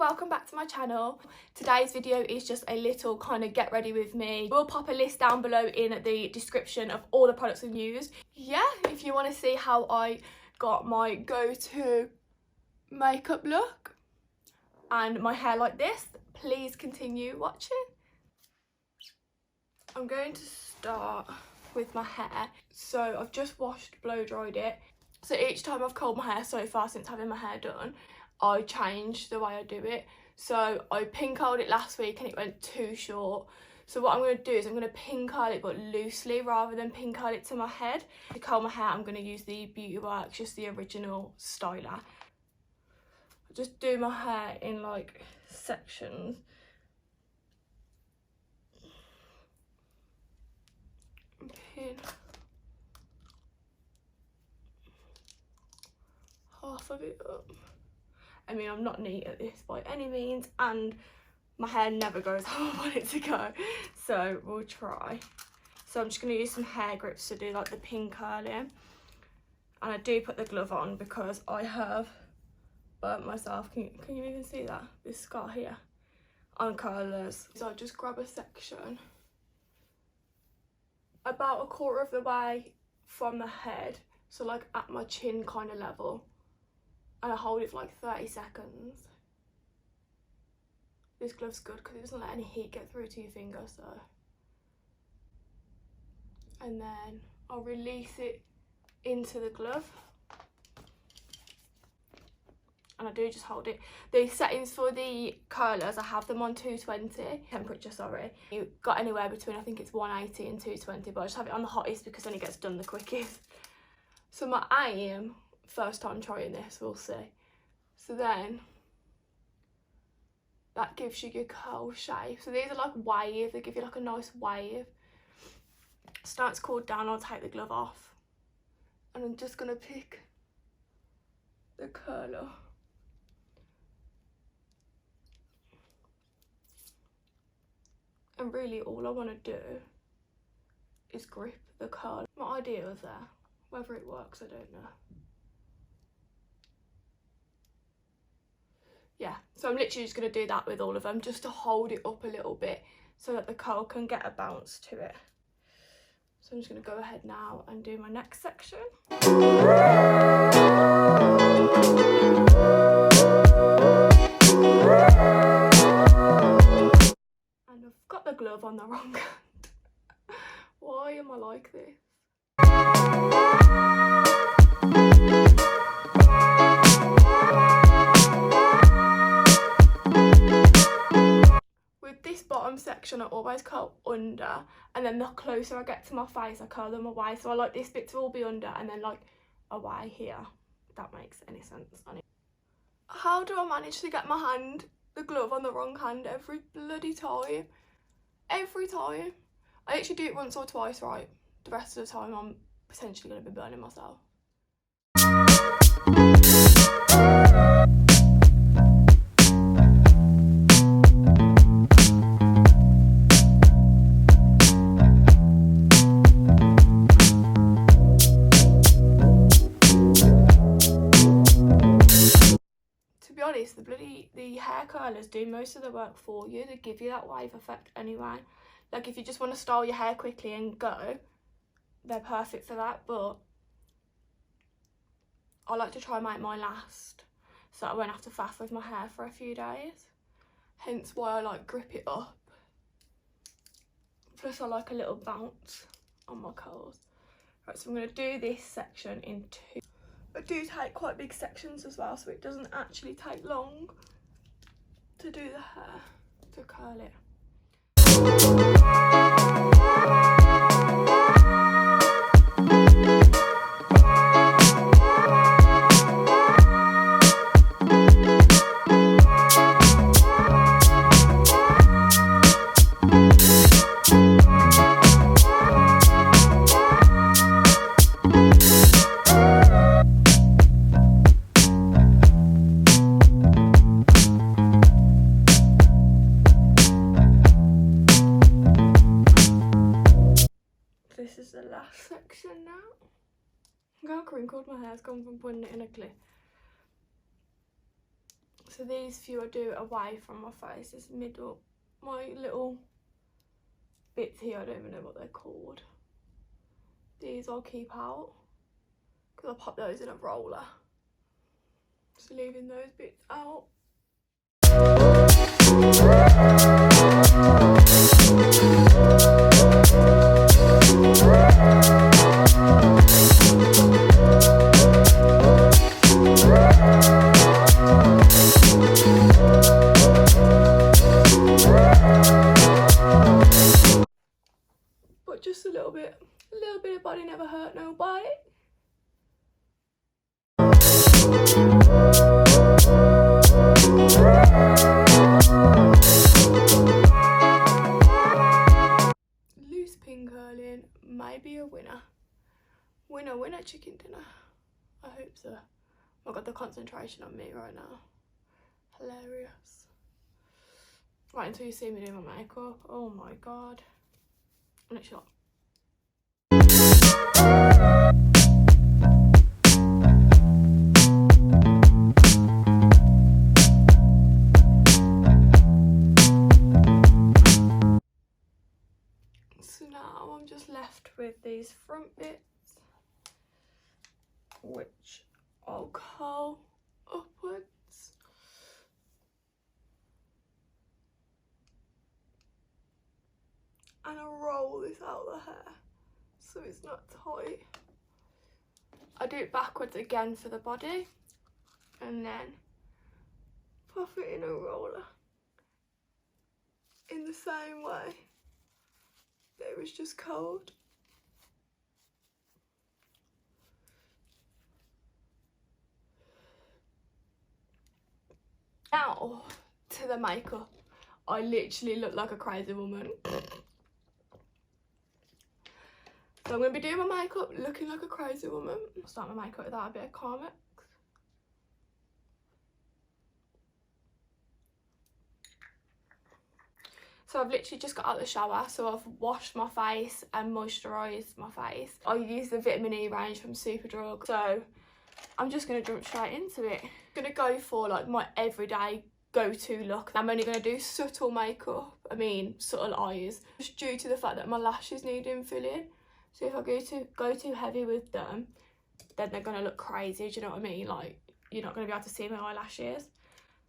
welcome back to my channel. Today's video is just a little kind of get ready with me. We'll pop a list down below in the description of all the products I've used. Yeah, if you want to see how I got my go-to makeup look and my hair like this, please continue watching. I'm going to start with my hair. So I've just washed, blow dried it. So each time I've curled my hair so far since having my hair done, I change the way I do it. So I pin curled it last week and it went too short. So what I'm going to do is I'm going to pin curl it but loosely rather than pin curl it to my head. To curl my hair, I'm going to use the Beauty Works, just the original styler. I just do my hair in like sections. And pin half of it up. I mean, I'm not neat at this by any means, and my hair never goes how I want it to go, so we'll try. So I'm just going to use some hair grips to do like the pin curling, and I do put the glove on because I have burnt myself. Can you even see that? This scar here on curlers. So I just grab a section about a quarter of the way from the head, so like at my chin kind of level. And I hold it for like 30 seconds. This glove's good because it doesn't let any heat get through to your finger, so. And then I'll release it into the glove. And I do just hold it. The settings for the curlers, I have them on 220 temperature, sorry. You got anywhere between, I think it's 180 and 220, but I just have it on the hottest because then it gets done the quickest. So my aim, first time trying this, we'll see. So then that gives you your curl shape. So these are like wave, they give you like a nice wave. So now it's cooled down, I'll take the glove off and I'm just gonna pick the curler. And really all I want to do is grip the curl. My idea was there, whether it works I don't know. Yeah, so I'm literally just going to do that with all of them, just to hold it up a little bit so that the curl can get a bounce to it. So I'm just going to go ahead now and do my next section. And I've got the glove on the wrong hand. Why am I like this? This bottom section I always curl under, and then the closer I get to my face I curl them away, so I like this bit to all be under and then like away here, if that makes any sense. How do I manage to get the glove on the wrong hand every bloody time? Every time. I actually do it once or twice right, the rest of the time I'm potentially going to be burning myself. The hair curlers do most of the work for you. They give you that wave effect anyway. Like if you just want to style your hair quickly and go, they're perfect for that, but I like to try and make mine last so I won't have to faff with my hair for a few days. Hence why I like grip it up. Plus I like a little bounce on my curls. Right, so I'm going to do this section in two. I do take quite big sections as well, so it doesn't actually take long to do the hair, to curl it. This is the last section now. Look how crinkled my hair's gone from putting it in a clip. So these few I do away from my face, this middle, my little bits here, I don't even know what they're called. These I'll keep out because I pop those in a roller. So leaving those bits out. But just a little bit of body never hurt nobody. Loose pin curling may be a winner. Winner chicken dinner. I hope so. Oh god, the concentration on me right now. Hilarious. Right until you see me doing my makeup. Oh my god. Next shot. So now I'm just left with these front bits, which I'll curl upwards. And I'll roll this out of the hair so it's not tight. I do it backwards again for the body and then puff it in a roller in the same way that it was just curled. Now to the makeup. I literally look like a crazy woman. So I'm going to be doing my makeup looking like a crazy woman. I'll start my makeup without a bit of Carmex. So I've literally just got out of the shower, so I've washed my face and moisturised my face. I use the vitamin E range from Superdrug, so I'm just going to jump straight into it. I'm going to go for like my everyday go-to look. I'm only going to do subtle makeup, subtle eyes, just due to the fact that my lashes need infilling. So if I go too heavy with them, then they're going to look crazy, do you know what I mean? Like, you're not going to be able to see my eyelashes.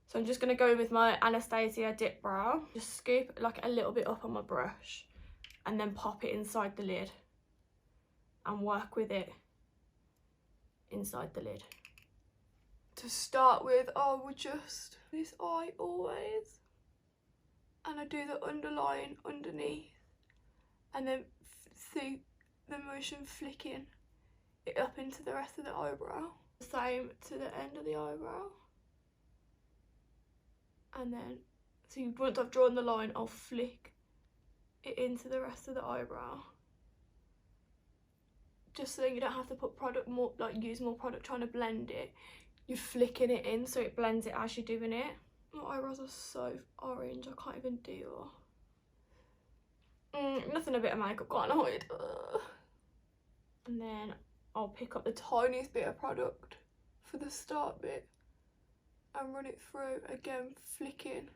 So I'm just going to go with my Anastasia Dipbrow. Just scoop like a little bit up on my brush and then pop it inside the lid and work with it inside the lid. To start with, I would just this eye always, and I do the underline underneath and then see the motion flicking it up into the rest of the eyebrow. Same to the end of the eyebrow. And then, so once I've drawn the line, I'll flick it into the rest of the eyebrow. Just so that you don't have to put product more, like use more product trying to blend it. You're flicking it in so it blends it as you're doing it. My eyebrows are so orange, I can't even deal. Nothing a bit of makeup can't hide. And then I'll pick up the tiniest bit of product for the start bit and run it through, again flicking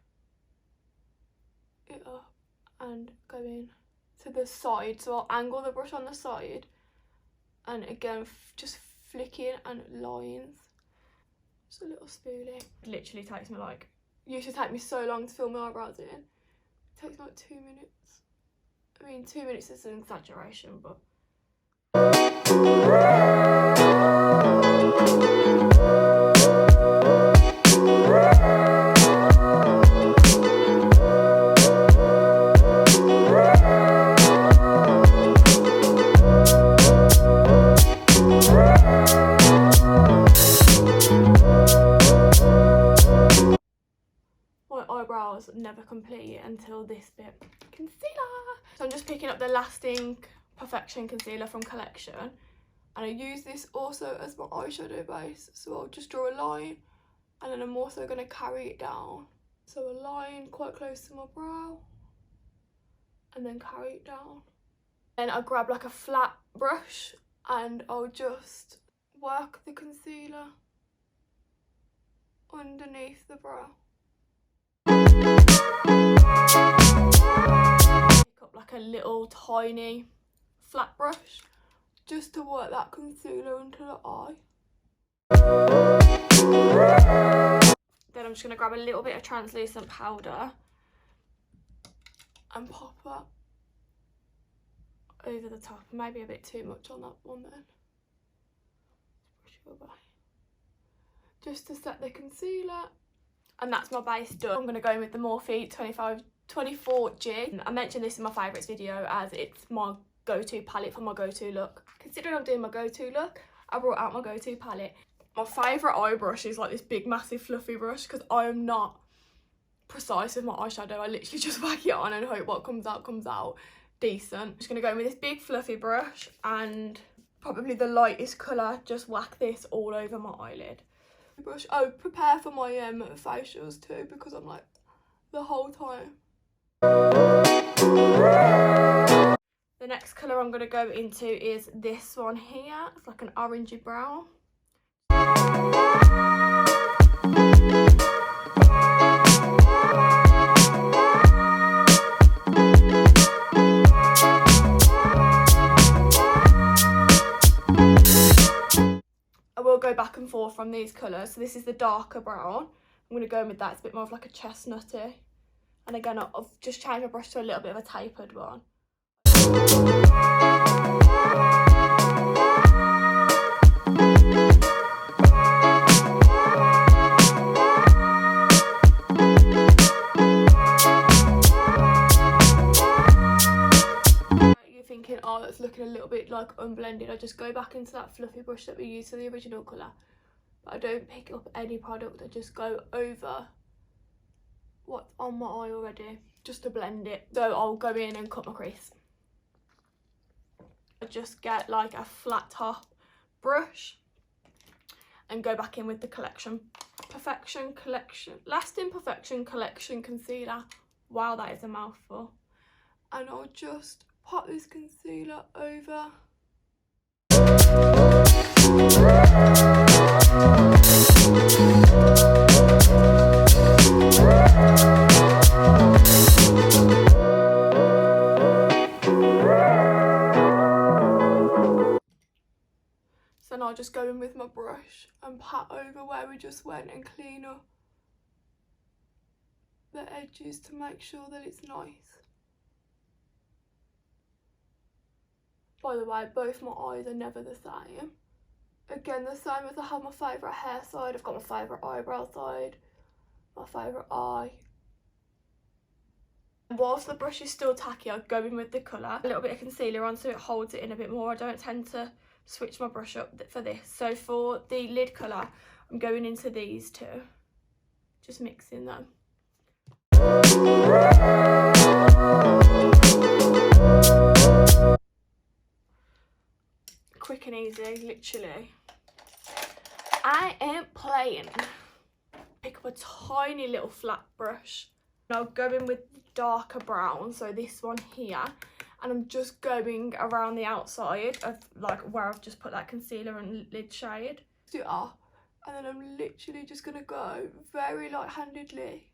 it up and going to the side. So I'll angle the brush on the side and again just flicking and lines. Just a little spoolie. It literally takes me like, used to take me so long to fill my eyebrows in. It takes me like 2 minutes. 2 minutes is an exaggeration, but my eyebrows never complete until this bit. Concealer! So I'm just picking up the Lasting Perfection Concealer from Collection, and I use this also as my eyeshadow base. So I'll just draw a line and then I'm also going to carry it down. So a line quite close to my brow and then carry it down. Then I'll grab like a flat brush and I'll just work the concealer underneath the brow. Pick up like a little tiny flat brush just to work that concealer into the eye. Then I'm just going to grab a little bit of translucent powder and pop that over the top. Maybe a bit too much on that one then. Brush it away. Just to set the concealer. And that's my base done. I'm going to go in with the Morphe 24G. I mentioned this in my favourites video as it's my go-to palette for my go-to look. Considering I'm doing my go-to look, I brought out my go-to palette. My favourite eye brush is like this big massive fluffy brush because I am not precise with my eyeshadow. I literally just whack it on and hope what comes out decent. I'm just going to go in with this big fluffy brush and probably the lightest colour, just whack this all over my eyelid. Brush. Oh, prepare for my facials too because I'm like the whole time. The next colour I'm going to go into is this one here. It's like an orangey brown. I will go back and forth from these colours. So this is the darker brown. I'm going to go in with that. It's a bit more of like a chestnutty. And again, I've just changed my brush to a little bit of a tapered one. You're thinking, oh, that's looking a little bit like unblended. I just go back into that fluffy brush that we used for the original colour. But I don't pick up any product. I just go over what's on my eye already just to blend it. So I'll go in and cut my crease. I just get like a flat top brush and go back in with the Lasting Perfection Collection concealer. Wow, that is a mouthful. And I'll just pop this concealer over. So now I'll just go in with my brush and pat over where we just went and clean up the edges to make sure that it's nice. By the way, both my eyes are never the same. Again, the same as I have my favourite hair side, I've got my favourite eyebrow side, my favourite eye. Whilst the brush is still tacky, I'll go in with the colour. A little bit of concealer on so it holds it in a bit more. I don't tend to switch my brush up for this. So for the lid colour, I'm going into these two. Just mixing them. Quick and easy, literally. I ain't playing. Pick up a tiny little flat brush. And I'll go in with the darker brown, so this one here. And I'm just going around the outside of like where I've just put that concealer and lid shade. Do it up. And then I'm literally just going to go very light-handedly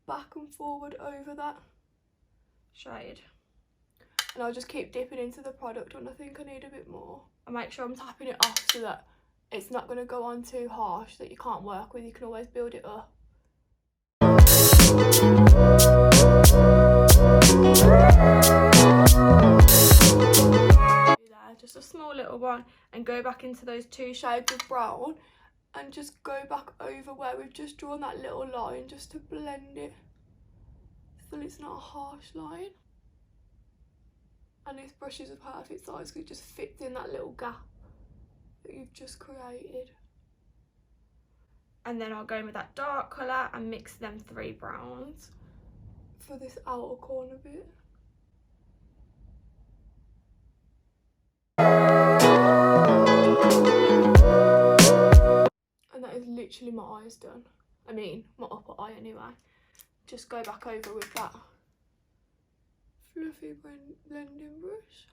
back and forward over that shade. And I'll just keep dipping into the product when I think I need a bit more. I make sure I'm tapping it off so that it's not going to go on too harsh that you can't work with. You can always build it up. Just a small little one and go back into those two shades of brown and just go back over where we've just drawn that little line just to blend it so it's not a harsh line. And this brush is a perfect size because it just fits in that little gap that you've just created. And then I'll go in with that dark colour and mix them three browns for this outer corner bit. And that is literally my eyes done. I mean, my upper eye anyway. Just go back over with that fluffy blending brush.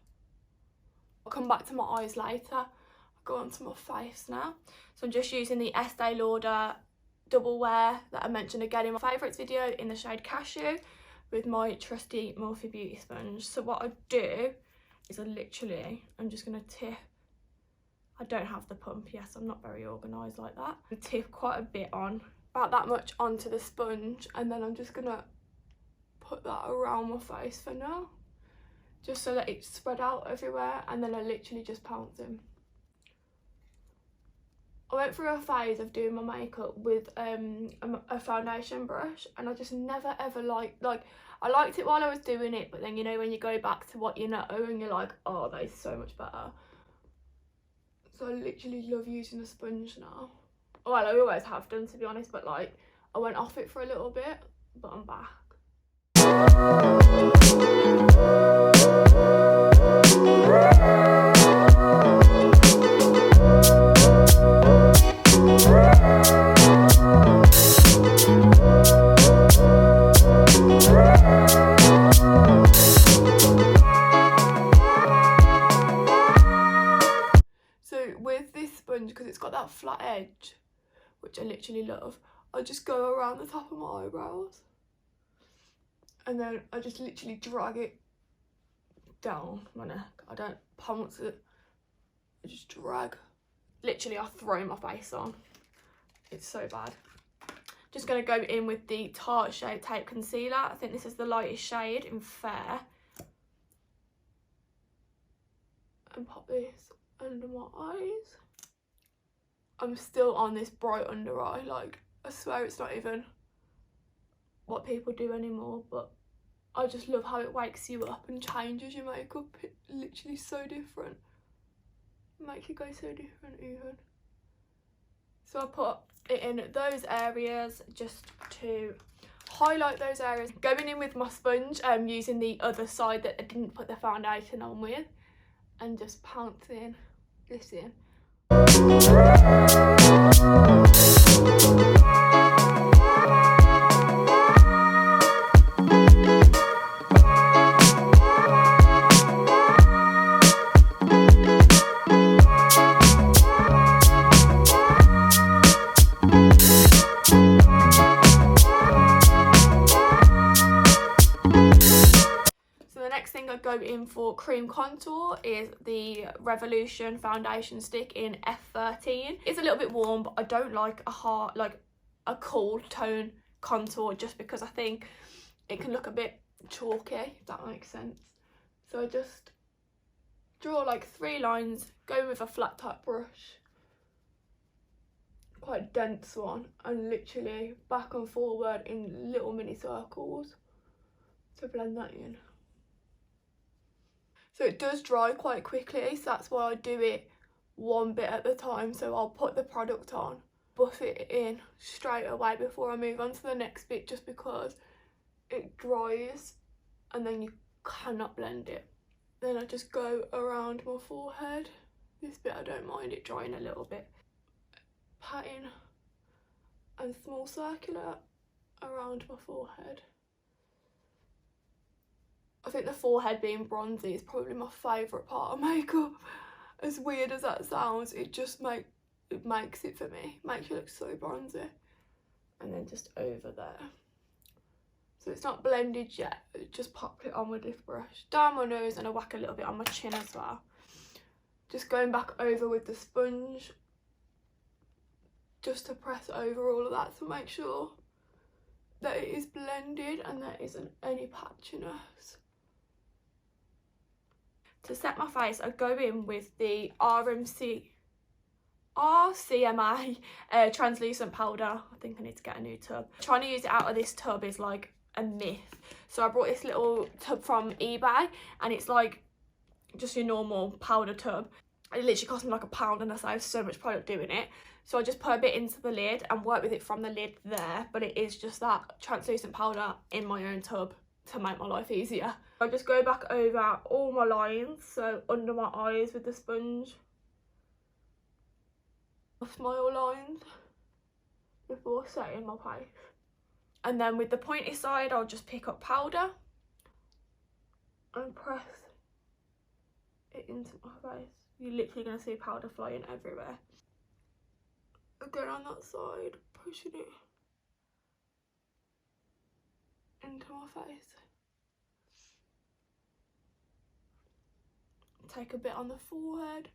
I'll come back to my eyes later. I'll go on to my face now. So I'm just using the Estee Lauder double wear that I mentioned again in my favourites video in the shade Cashew with my trusty Morphe beauty sponge. So what I do is I'm just going to tip. I don't have the pump, yes, I'm not very organised like that. I tip quite a bit on, about that much onto the sponge, and then I'm just going to put that around my face for now, just so that it's spread out everywhere, and then I literally just pounce in. I went through a phase of doing my makeup with a foundation brush, and I just never ever liked, I liked it while I was doing it, but then you know when you go back to what you know and you're like, oh, that is so much better. So I literally love using a sponge now. Well, I always have done, to be honest, but like I went off it for a little bit, but I'm back. Because it's got that flat edge, which I literally love, I just go around the top of my eyebrows and then I just literally drag it down my neck. I don't pounce it, I just drag. Literally I throw my face on. It's so bad. Just going to go in with the Tarte Shape Tape Concealer. I think this is the lightest shade in Fair. And pop this under my eyes. I'm still on this bright under eye, like I swear it's not even what people do anymore, but I just love how it wakes you up and changes your makeup. It's literally so different. It makes you go so different even. So I put it in those areas just to highlight those areas. Going in with my sponge, using the other side that I didn't put the foundation on with, and just pouncing this in. Go in for cream contour is the Revolution foundation stick in F13. It's a little bit warm, but I don't like a cool tone contour, just because I think it can look a bit chalky, if that makes sense. So I just draw like 3 lines, go with a flat top brush, quite a dense one, and literally back and forward in little mini circles to blend that in. So it does dry quite quickly, so that's why I do it one bit at a time. So I'll put the product on, buff it in straight away before I move on to the next bit, just because it dries and then you cannot blend it. Then I just go around my forehead. This bit I don't mind it drying a little bit. Patting and small circular around my forehead. I think the forehead being bronzy is probably my favourite part of makeup. As weird as that sounds, it just makes it for me. Makes you look so bronzy. And then just over there. So it's not blended yet. Just pop it on with this brush. Down my nose, and I whack a little bit on my chin as well. Just going back over with the sponge. Just to press over all of that to make sure that it is blended and there isn't any patchiness. To set my face, I go in with the RCMA translucent powder. I think I need to get a new tub. Trying to use it out of this tub is like a myth. So I brought this little tub from eBay, and it's like just your normal powder tub. It literally cost me like £1, and I saved so much product doing it. So I just put a bit into the lid and work with it from the lid there, but it is just that translucent powder in my own tub to make my life easier. I just go back over all my lines, so under my eyes with the sponge. My smile lines before setting my face. And then with the pointy side, I'll just pick up powder and press it into my face. You're literally going to see powder flying everywhere. Again on that side, pushing it into my face. Take a bit on the forehead.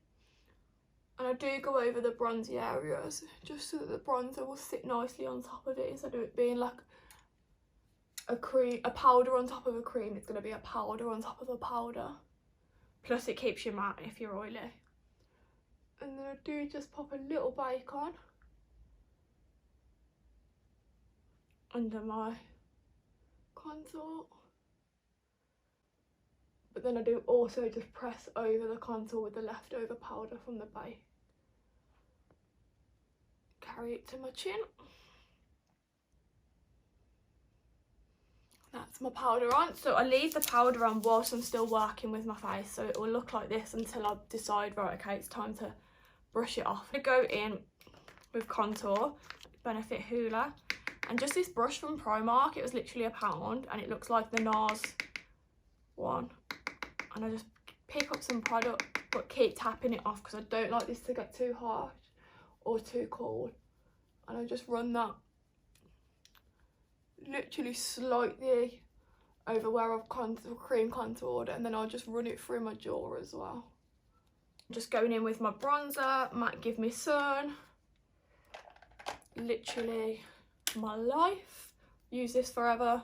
And I do go over the bronzy areas just so that the bronzer will sit nicely on top of it instead of it being like a powder on top of a cream. It's going to be a powder on top of a powder. Plus it keeps you matte if you're oily. And then I do just pop a little bake on under my contour. But then I do also just press over the contour with the leftover powder from the bake. Carry it to my chin. That's my powder on. So I leave the powder on whilst I'm still working with my face, so it will look like this until I decide, right, okay, it's time to brush it off. I go in with contour, Benefit Hoola, and just this brush from Primark. It was literally £1 and it looks like the NARS one. And I just pick up some product but keep tapping it off because I don't like this to get too harsh or too cold. And I just run that literally slightly over where I've cream contoured, and then I'll just run it through my jaw as well. Just going in with my bronzer, Matte Give Me Sun. Literally my life. Use this forever.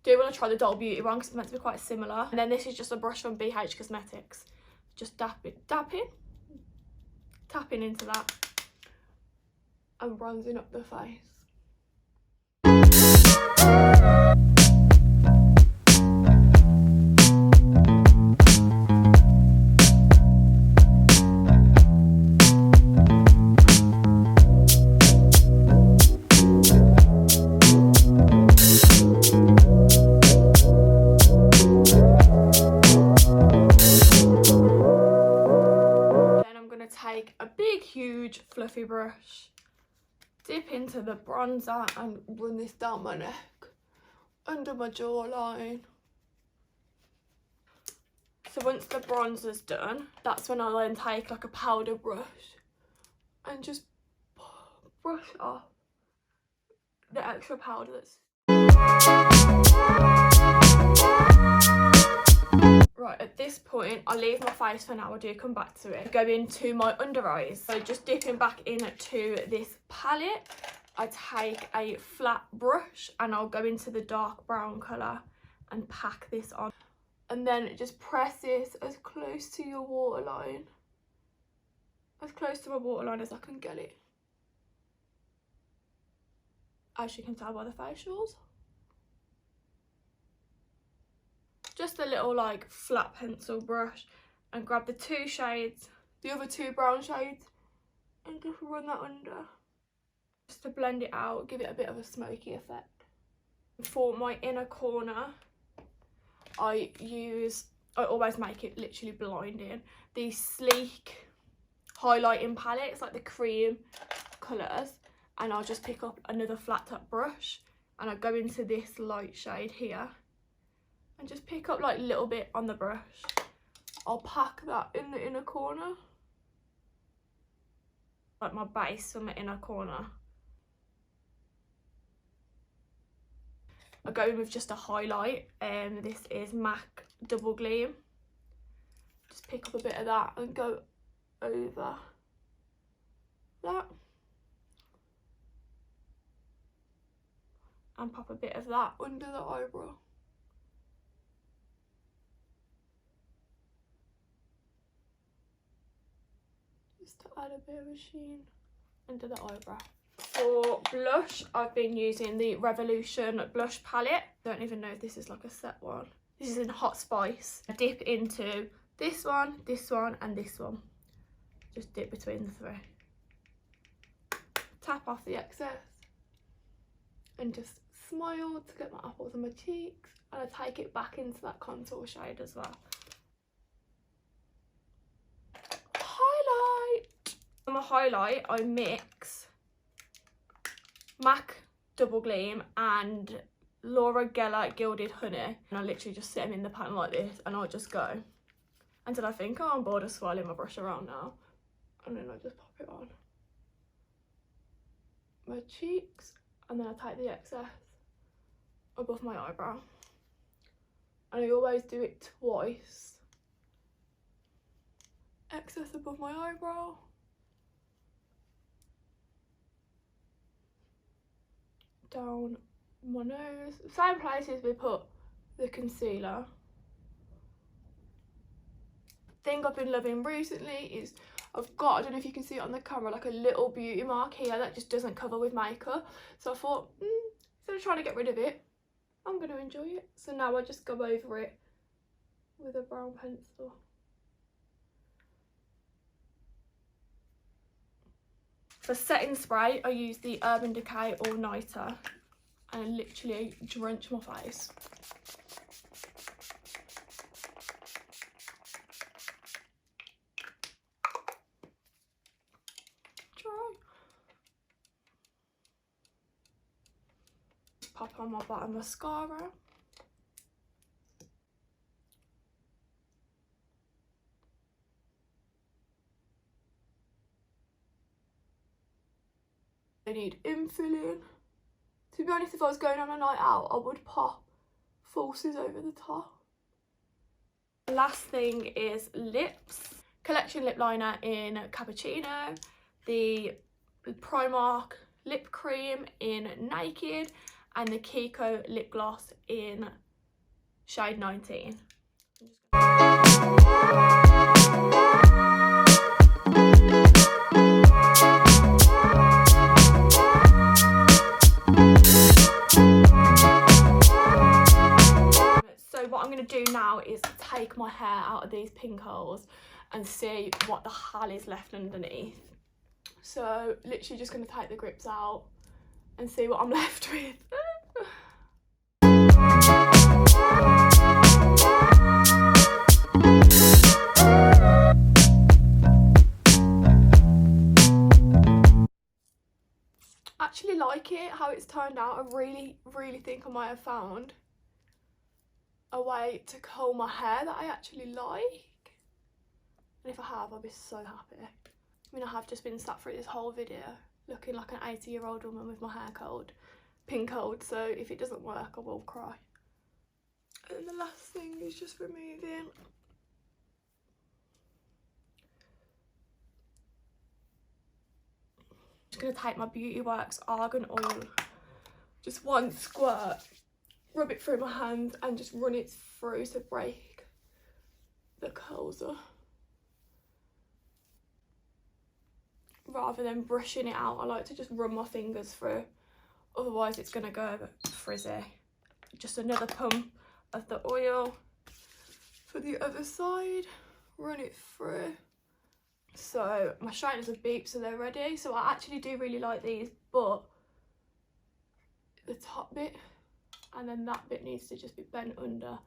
Do want to try the Doll Beauty one because it's meant to be quite similar. And then this is just a brush from BH Cosmetics. Just tapping into that and bronzing up the face. Take a big huge fluffy brush, dip into the bronzer and run this down my neck, under my jawline. So once the bronzer's done, that's when I'll then take like a powder brush and just brush off the extra powder that's... Right, at this point, I'll leave my face for now. I do come back to it. Go into my under eyes. So just dipping back into this palette, I take a flat brush and I'll go into the dark brown colour and pack this on. And then just press this as close to your waterline. As close to my waterline as I can get it. As you can tell by the facials. Just a little like flat pencil brush and grab the two shades, the other two brown shades, and just run that under. Just to blend it out, give it a bit of a smoky effect. For my inner corner, I always make it literally blinding. These sleek highlighting palettes, like the cream colours, and I'll just pick up another flat top brush and I go into this light shade here. And just pick up like a little bit on the brush. I'll pack that in the inner corner. Like my base on the inner corner. I go in with just a highlight. This is MAC Double Gleam. Just pick up a bit of that and go over that. And pop a bit of that under the eyebrow. Just to add a bit of a sheen under the eyebrow. For blush, I've been using the Revolution blush palette. I don't even know if this is like a set one. This is in Hot Spice. I dip into this one, and this one. Just dip between the three. Tap off the excess. And just smile to get my apples on my cheeks. And I take it back into that contour shade as well. For my highlight, I mix MAC Double Gleam and Laura Geller Gilded Honey. And I literally just sit them in the pan like this and I'll just go until I think, oh, I'm bored of swirling my brush around now. And then I just pop it on. my cheeks, and then I take the excess above my eyebrow. And I always do it twice. Excess above my eyebrow. Down my nose. Same places we put the concealer. Thing I've been loving recently is I've got, I don't know if you can see it on the camera, like a little beauty mark here that just doesn't cover with makeup. So I thought, instead of trying to get rid of it, I'm going to enjoy it. So now I just go over it with a brown pencil. For setting spray, I use the Urban Decay All Nighter and I literally drench my face. Pop on my bottom mascara. I need infilling. To be honest, if I was going on a night out, I would pop falsies over the top. Last thing is lips. Collection lip liner in Cappuccino. The Primark lip cream in Naked. And the Kiko lip gloss in shade 19. So what I'm going to do now is take my hair out of these pink holes and see what the hell is left underneath. So literally just going to take the grips out and see what I'm left with. Actually like it, how it's turned out. I really think I might have found a way to curl my hair that I actually like. And if I have, I'll be so happy. I mean, I have just been sat through this whole video looking like an 80-year-old woman with my hair curled, pink curled, so if it doesn't work I will cry. And then the last thing is just removing just going to take my Beauty Works Argan Oil, just one squirt, rub it through my hands and just run it through to break the curls up, rather than brushing it out. I like to just run my fingers through, otherwise it's going to go frizzy. Just another pump of the oil for the other side, run it through. So my straighteners have beeped, so they're ready. So I actually do really like these, but the top bit and then that bit needs to just be bent under.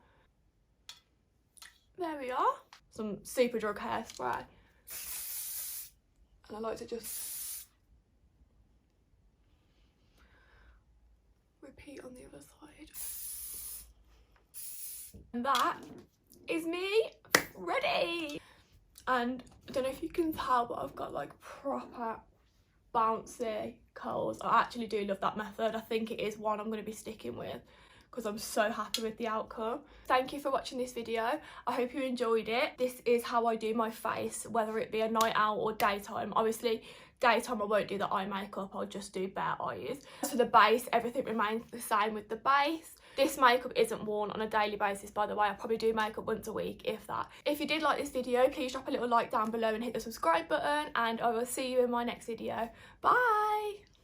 There we are. Some Superdrug hairspray. And I like to just repeat on the other side. And that is me ready. And I don't know if you can tell, but I've got like proper bouncy curls. I actually do love that method. I think it is one I'm going to be sticking with because I'm so happy with the outcome. Thank you for watching this video. I hope you enjoyed it. This is how I do my face, whether it be a night out or daytime. Obviously daytime I won't do the eye makeup, I'll just do bare eyes. As for the base, everything remains the same with the base. This makeup isn't worn on a daily basis, by the way. I probably do makeup once a week, if that. If you did like this video, please drop a little like down below and hit the subscribe button, and I will see you in my next video. Bye!